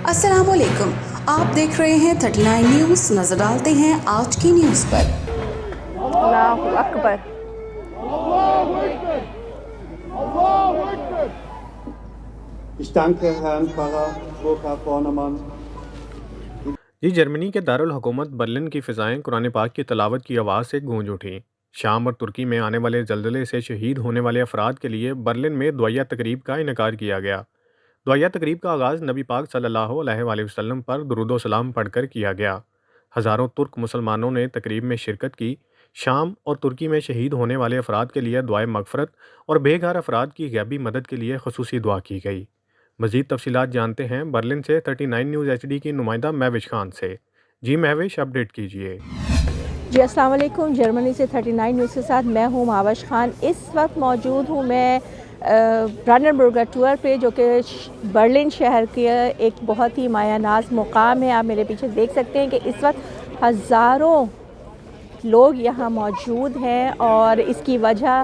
अस्सलाम वालेकुम, आप देख रहे हैं 39 न्यूज़। नजर डालते हैं आज की न्यूज़ पर। अल्लाहु Akbar. Ich danke Herrn Pfarrer Burkhard Bornemann. जी, जर्मनी के दारुल हुकूमत बर्लिन की फ़िज़ाएं कुरान पाक की तिलावत की आवाज़ से गूंज उठीं। शाम और तुर्की में आने वाले ज़लज़ले से शहीद होने वाले अफराद के लिए बर्लिन में दुआया तकरीब का इनकार किया गया। दुआया तकरीब का आगाज़ नबी पाक सल्लल्लाहु अलैहि वसल्लम पर दुरूद सलाम पढ़कर किया गया। हज़ारों तुर्क मुसलमानों ने तकरीब में शिरकत की। शाम और तुर्की में शहीद होने वाले अफराद के लिए दुआए मगफ़रत और बेघर अफराद की ग़ैबी मदद के लिए ख़ुसूसी दुआ की गई। मज़ीद तफसीलात जानते हैं बर्लिन से 39 न्यूज़ HD की नुमाइंदा महविश खान से। जी महविश, अपडेट कीजिए। जी अस्सलाम वालेकुम। जर्मनी से 39 न्यूज़ के साथ मैं हूँ महविश खान। इस वक्त मौजूद हूँ मैं ब्रांडेनबुर्गर टूर पे, जो कि बर्लिन शहर के एक बहुत ही मायानाज मुकाम है। आप मेरे पीछे देख सकते हैं कि इस वक्त हज़ारों लोग यहाँ मौजूद हैं और इसकी वजह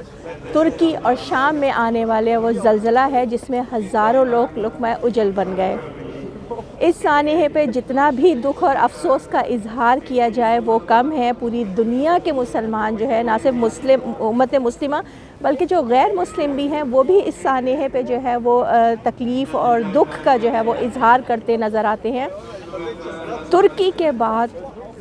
तुर्की और शाम में आने वाले वो ज़लज़ला है जिसमें हज़ारों लोग लुक़मा उजल बन गए। इस सानहे पे जितना भी दुख और अफसोस का इजहार किया जाए वो कम है। पूरी दुनिया के मुसलमान जो है, ना सिर्फ मुस्लिम उम्मत मुस्लिमा बल्कि जो गैर मुस्लिम भी हैं, वो भी इस सानहे पे जो है वो तकलीफ़ और दुख का जो है वो इजहार करते नज़र आते हैं। तुर्की के बाद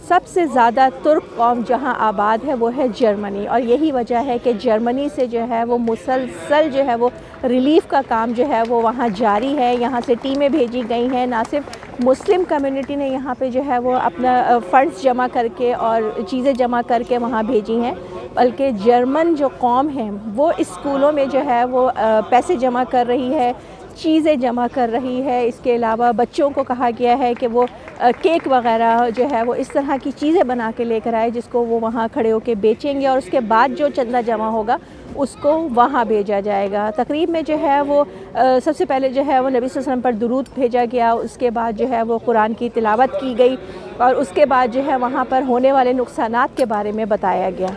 सबसे ज़्यादा तुर्क कौम जहां आबाद है वो है जर्मनी, और यही वजह है कि जर्मनी से जो है वो मुसलसल जो है वो रिलीफ़ का काम जो है वो वहाँ जारी है। यहाँ से टीमें भेजी गई हैं। ना सिर्फ मुस्लिम कम्युनिटी ने यहाँ पे जो है वो अपना फ़ंड्स जमा करके और चीज़ें जमा करके वहाँ भेजी हैं, बल्कि जर्मन जो कौम है वो स्कूलों में जो है वो पैसे जमा कर रही है, चीज़ें जमा कर रही है। इसके अलावा बच्चों को कहा गया है कि वो केक वगैरह जो है वो इस तरह की चीज़ें बना के लेकर आए जिसको वो वहाँ खड़े होकर बेचेंगे, और उसके बाद जो चंदा जमा होगा उसको वहाँ भेजा जाएगा। तकरीब में जो है वो सबसे पहले जो है वो नबी सल्लल्लाहु अलैहि वसल्लम पर दुरूद भेजा गया, उसके बाद जो है वो कुरान की तिलावत की गई, और उसके बाद जो है वहाँ पर होने वाले नुकसानात के बारे में बताया गया।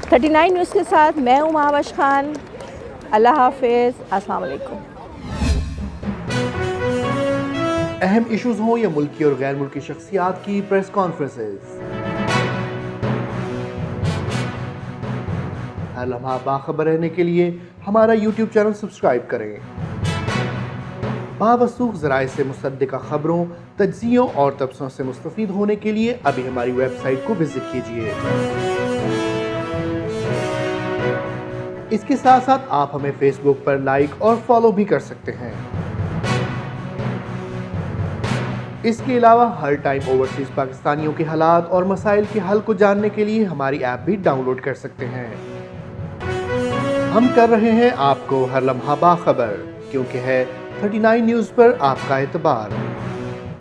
39 न्यूज़ के साथ मैं हूँ महविश खान। अल्लाह हाफ़िज़। अस्सलाम वालेकुम। अहम इश्यूज़ हों या मुल्की और गैर मुल्की शख्सियात की प्रेस कॉन्फ्रेंसेस, हर लम्हा बाखबर रहने के लिए हमारा YouTube चैनल सब्सक्राइब करें। बावसूख ज़राए से मुसद्दिक़ा खबरों, तज्ज़ियों और तबसरों से मुस्तफ़ीद होने के लिए अभी हमारी वेबसाइट को विज़िट कीजिए। इसके साथ साथ आप हमें फेसबुक पर लाइक और फॉलो भी कर सकते हैं। इसके अलावा हर टाइम ओवरसीज़ पाकिस्तानियों के हालात और मसाइल के हल को जानने के लिए हमारी ऐप भी डाउनलोड कर सकते हैं। हम कर रहे हैं आपको हर लम्हा बाखबर, क्योंकि है 39 न्यूज़ पर आपका एतबार।